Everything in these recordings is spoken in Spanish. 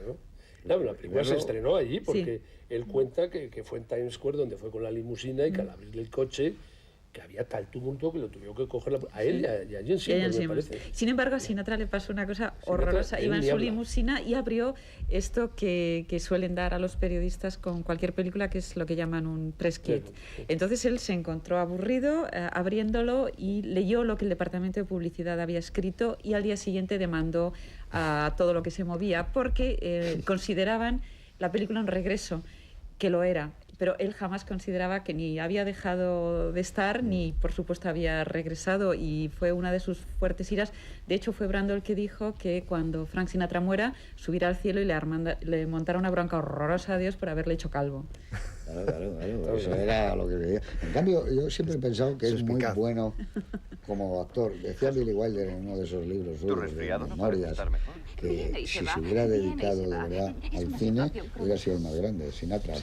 ¿no? Claro, la película se estrenó allí porque él cuenta que fue en Times Square donde fue con la limusina y que al abrirle el coche que había tal tumulto que lo tuvieron que coger a él y a Jane Seymour, me parece. Sin embargo, a Sinatra le pasó una cosa horrorosa. Iba en su limusina y abrió esto que suelen dar a los periodistas con cualquier película, que es lo que llaman un press kit. Entonces él se encontró aburrido abriéndolo y leyó lo que el departamento de publicidad había escrito y al día siguiente demandó a todo lo que se movía porque consideraban la película un regreso, que lo era. Pero él jamás consideraba que ni había dejado de estar, ni por supuesto había regresado, y fue una de sus fuertes iras. De hecho, fue Brando el que dijo que cuando Frank Sinatra muera, subirá al cielo y le montará una bronca horrorosa a Dios por haberle hecho calvo. Claro, eso era lo que veía. En cambio, yo siempre he pensado que es muy bueno como actor. Decía Billy Wilder en uno de esos libros suyos de memorias, que si se hubiera dedicado de verdad al cine, hubiera sido el más grande. Sinatra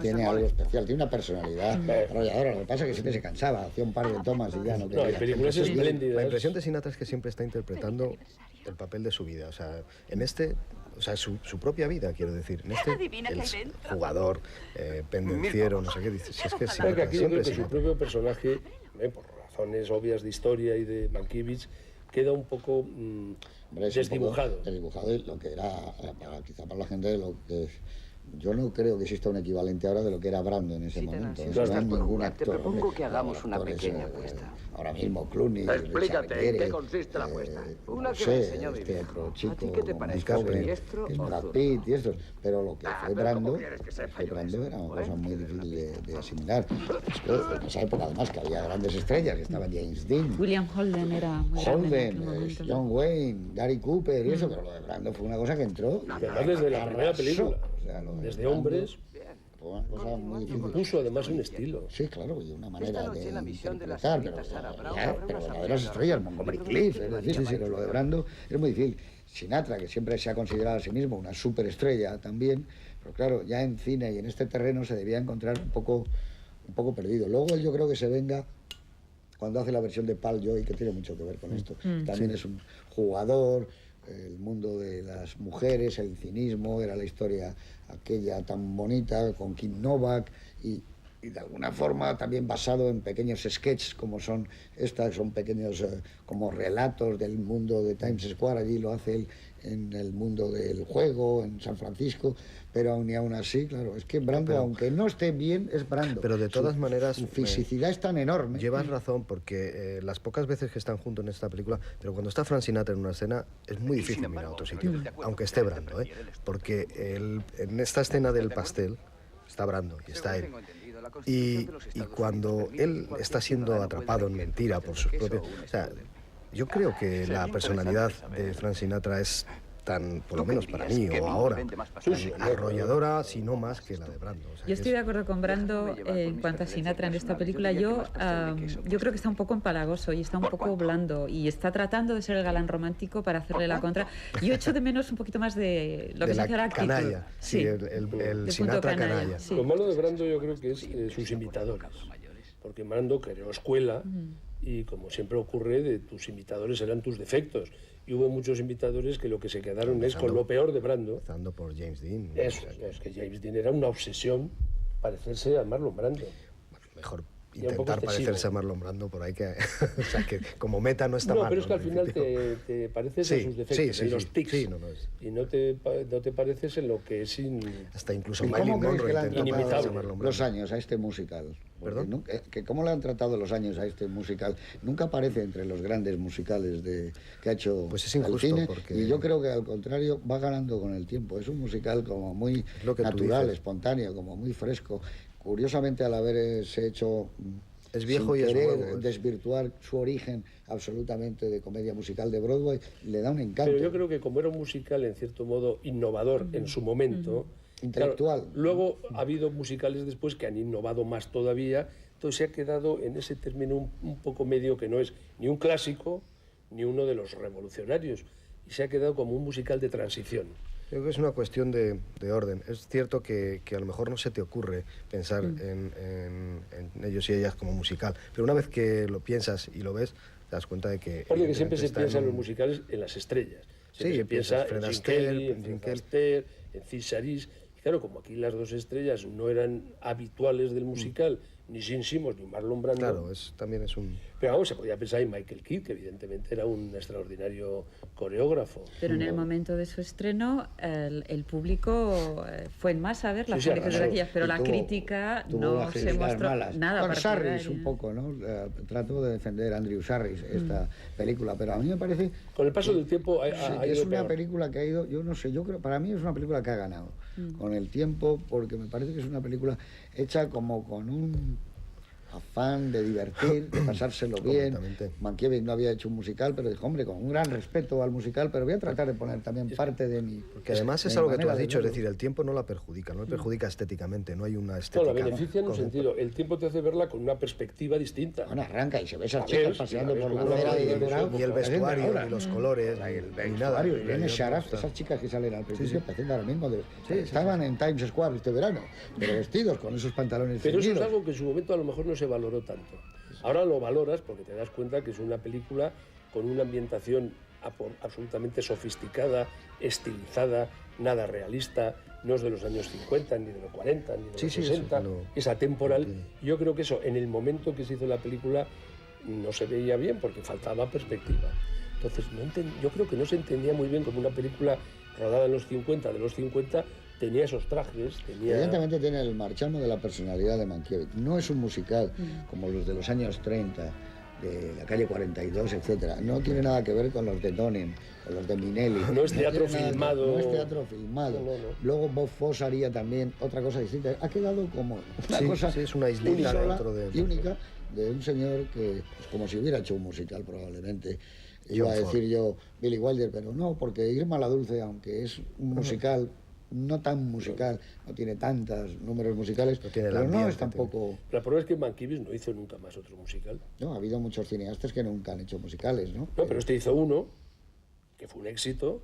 tiene algo especial, tiene una personalidad arrolladora. Lo que pasa es que siempre se cansaba, hacía un par de tomas y ya no quería. No, películas espléndidas. La impresión de Sinatra es que siempre está interpretando el papel de su vida. O sea, en su propia vida, quiero decir. En el jugador, pendenciero, no sé qué dices. Si es que Sinatra, aquí yo creo que su propio personaje, por razones obvias de historia y de Mankiewicz, queda un poco desdibujado. Desdibujado, y lo que era, quizá para la gente, lo que es. Yo no creo que exista un equivalente ahora de lo que era Brando en ese momento. No hay ningún actor. Te propongo que hagamos una pequeña apuesta. Ahora mismo Clooney, explícate, ¿en qué consiste la apuesta? Una que me enseñó mi vieja. Otro chico, ¿A ti qué te parece? que es Brad Pitt y estos. Pero lo que fue Brando era una cosa muy difícil de asimilar. Es que en esa época, además, que había grandes estrellas, que estaba James Dean, William Holden era muy grande, John Wayne, Gary Cooper y eso, pero lo de Brando fue una cosa que entró. Desde la primera película. Desde Hombres, una cosa muy difícil. Puso además un estilo. Sí, claro, y una manera de interpretar, pero verdaderas estrellas, Montgomery Clift, es decir, lo de Brando es muy difícil. Sinatra, que siempre se ha considerado a sí mismo una superestrella también, pero claro, ya en cine y en este terreno se debía encontrar un poco perdido. Luego yo creo que se venga cuando hace la versión de Pal Joy, que tiene mucho que ver con esto. También es un jugador. El mundo de las mujeres, el cinismo, era la historia aquella tan bonita con Kim Novak y de alguna forma también basado en pequeños sketches como son estas, son pequeños como relatos del mundo de Times Square. Allí lo hace él en el mundo del juego, en San Francisco, pero aún así, claro, es que Brando, aunque no esté bien, es Brando. Pero de todas maneras... Su fisicidad es tan enorme. Llevas razón, porque las pocas veces que están juntos en esta película, pero cuando está Frank Sinatra en una escena, es muy difícil mirar a otro sitio, aunque esté Brando, porque en esta escena del pastel está Brando y está él. Y cuando él está siendo atrapado en mentira por sus propios... O sea, yo creo que la personalidad de Frank Sinatra es tan, por lo menos para mí, o ahora, tan arrolladora, si no más que la de Brando. O sea, yo estoy de acuerdo con Brando en cuanto a Sinatra en esta película. Yo creo que está un poco empalagoso y está un poco blando y está tratando de ser el galán romántico para hacerle la contra. Yo echo de menos un poquito más de lo que se hace ahora actitud. Canalla, sí, el Sinatra canalla. Sí. Lo malo de Brando yo creo que es sus imitadores, porque Brando creó escuela y, como siempre ocurre, de tus imitadores eran tus defectos. Y hubo muchos imitadores que lo que se quedaron es con lo peor de Brando. Empezando por James Dean. Eso, es que James Dean era una obsesión parecerse a Marlon Brando. Bueno, mejor intentar parecerse a Marlon Brando por ahí que... o sea, que como meta no está mal. No, pero es que al final te pareces a sus defectos, en los tics. Y no te pareces en lo que es hasta incluso Marilyn Monroe inimitable. Los años a este musical. ¿Perdón? ¿Cómo le han tratado los años a este musical? Nunca aparece entre los grandes musicales que ha hecho pues es injusto, el cine. Porque... Y yo creo que al contrario va ganando con el tiempo. Es un musical como muy natural, espontáneo, como muy fresco. Curiosamente, al haberse hecho es viejo y es nuevo, desvirtuar su origen absolutamente de comedia musical de Broadway, le da un encanto. Pero yo creo que como era un musical en cierto modo innovador en su momento, intelectual. Claro, luego ha habido musicales después que han innovado más todavía, entonces se ha quedado en ese término un poco medio que no es ni un clásico ni uno de los revolucionarios, y se ha quedado como un musical de transición. Creo que es una cuestión de orden. Es cierto que a lo mejor no se te ocurre pensar en ellos y ellas como musical, pero una vez que lo piensas y lo ves, te das cuenta de que... Porque siempre se piensa en los musicales en las estrellas. Se piensa en Jim Kelly, en Fred Astaire, en Cid Charisse. Y claro, como aquí las dos estrellas no eran habituales del musical, ni Gene Simmons ni Marlon Brando. Claro, también es un... Pero vamos, se podía pensar en Michael Kidd, que evidentemente era un extraordinario coreógrafo. Pero en el momento de su estreno, el público fue en masa a ver la película de aquellas, pero la crítica no se mostró nada. Con Sarris un poco, ¿no? Trato de defender a Andrew Sarris esta película, pero a mí me parece... Con el paso del tiempo ha ido es una peor. Película que ha ido, yo no sé, yo creo, para mí es una película que ha ganado con el tiempo, porque me parece que es una película hecha como con un afán de divertir, de pasárselo bien. Mankiewicz no había hecho un musical, pero dijo, hombre, con un gran respeto al musical, pero voy a tratar de poner también parte de mi... Porque además es algo que tú has dicho, es decir, el tiempo no la perjudica, no le perjudica estéticamente, no hay una estética... No, la beneficia en un sentido, el tiempo te hace verla con una perspectiva distinta. Bueno, arranca y se ve esas chicas paseando por la acera de Dorado. Y el vestuario, y los colores, y nada. Irene Sharaff, esas chicas que salen al principio, parecen ahora mismo, estaban en Times Square este verano, pero vestidos con esos pantalones Pero ceñidos. eso es algo que en su momento a lo mejor no se valoró tanto. Ahora lo valoras porque te das cuenta que es una película con una ambientación absolutamente sofisticada, estilizada, nada realista, no es de los años 50, ni de los 40, ni de los 60, es atemporal. Yo creo que eso, en el momento que se hizo la película, no se veía bien porque faltaba perspectiva. Entonces, yo creo que no se entendía muy bien como una película rodada en los 50, de los 50, tenía esos trajes, Evidentemente tiene el marchamo de la personalidad de Mankiewicz. No es un musical como los de los años 30, de la calle 42, etcétera. No tiene nada que ver con los de Donen, con los de Minelli. No es teatro filmado. No es teatro filmado. No. Luego Bob Fosse haría también otra cosa distinta. Ha quedado como una cosa es una islita dentro de... y única de un señor que, pues, como si hubiera hecho un musical probablemente. Iba a decir yo Billy Wilder, pero no, porque Irma la Dulce, aunque es un musical... no tan musical, no tiene tantos números musicales, pero no es tampoco... La prueba es que Mankiewicz no hizo nunca más otro musical. No, ha habido muchos cineastas que nunca han hecho musicales, ¿no? No, pero este hizo uno, que fue un éxito,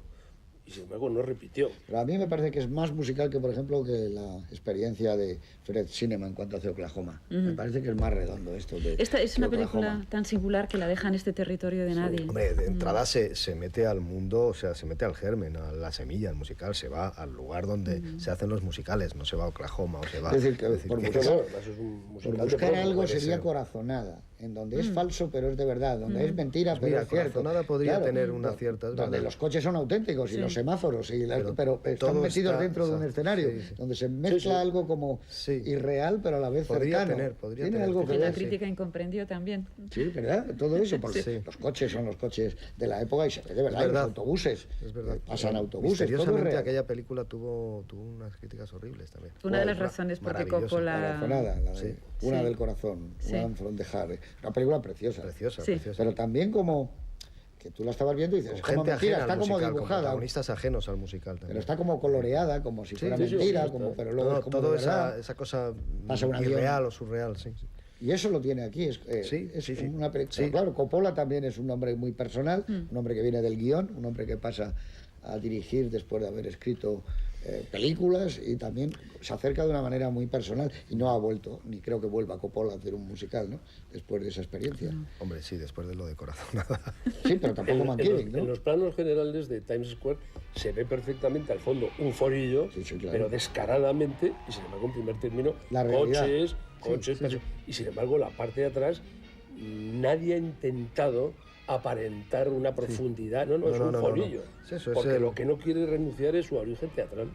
y sin embargo no repitió. Pero a mí me parece que es más musical que, por ejemplo, que la experiencia de Fred Cinema en cuanto hace Oklahoma. Me parece que es más redondo esto de Esta es una película tan singular que la deja en este territorio de nadie. Hombre, de entrada se mete al mundo, o sea, se mete al germen, a la semilla, al musical, se va al lugar donde se hacen los musicales, no se va a Oklahoma o se va... Es decir, que por buscar algo sería Corazonada, en donde es falso pero es de verdad, donde es mentira pero es cierto. Corazonada podría tener una cierta... Donde los coches son auténticos y los semáforos, pero están metidos dentro de un escenario, donde se mezcla algo como irreal pero a la vez cercano. Podría Tiene tener. algo que la ver. crítica incomprendió también. Sí, ¿verdad? Todo eso, porque los coches son los coches de la época y se ve de verdad, los autobuses. Es verdad. Pasan autobuses, todo es Misteriosamente real. aquella película tuvo unas críticas horribles también. Una de las razones por qué Coppola... Una del corazón, One from the Heart. Una película preciosa. Preciosa. Pero también como... que tú la estabas viendo y dices, como gente mentira, ajena está al como musical, dibujada. Con protagonistas ajenos al musical también. Pero está como coloreada, como si fuera mentira, pero luego es como todo de verdad. esa cosa Pasa un avión. irreal o surreal, sí. Y eso lo tiene aquí. Es una película. Claro, Coppola también es un hombre muy personal, un hombre que viene del guión, un hombre que pasa a dirigir después de haber escrito películas y también se acerca de una manera muy personal y no ha vuelto, ni creo que vuelva Coppola a hacer un musical, ¿no? Después de esa experiencia. Hombre, sí, después de lo de Corazonada. Sí, pero tampoco Mankiewicz, ¿no? En los planos generales de Times Square se ve perfectamente al fondo un forillo, pero descaradamente, y sin embargo en primer término, coches, y sin embargo la parte de atrás nadie ha intentado aparentar una profundidad, es un forillo, porque lo que no quiere renunciar es su origen teatral.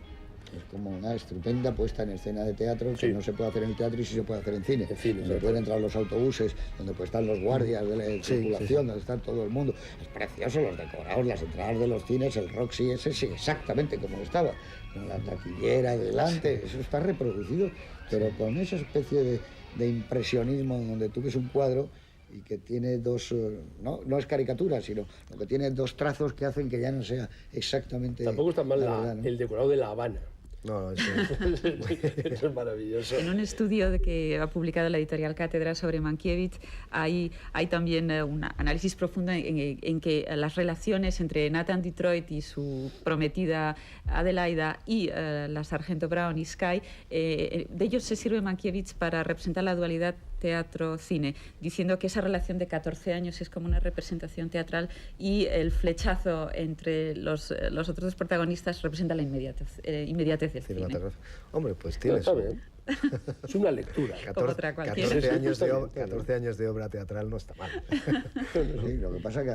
Es como una estupenda puesta en escena de teatro que no se puede hacer en el teatro y sí se puede hacer en cine. Donde pueden entrar los autobuses, donde pues están los guardias de la circulación, donde está todo el mundo. Es precioso, los decorados, las entradas de los cines, el Roxy, ese sí, exactamente como estaba, con la taquillera delante, eso está reproducido, pero con esa especie de impresionismo donde tú ves un cuadro y que tiene dos, no es caricatura, sino lo que tiene dos trazos que hacen que ya no sea exactamente... Tampoco está mal verdad, ¿no? El decorado de La Habana. No, eso es maravilloso. En un estudio que ha publicado la editorial Cátedra sobre Mankiewicz hay también un análisis profundo en que las relaciones entre Nathan Detroit y su prometida Adelaida y la sargento Brown y Sky, de ellos se sirve Mankiewicz para representar la dualidad teatro-cine, diciendo que esa relación de 14 años es como una representación teatral y el flechazo entre los otros dos protagonistas representa la inmediatez del cine. Hombre, pues tienes... Es una lectura. 14 años de obra teatral no está mal. Sí, lo que pasa que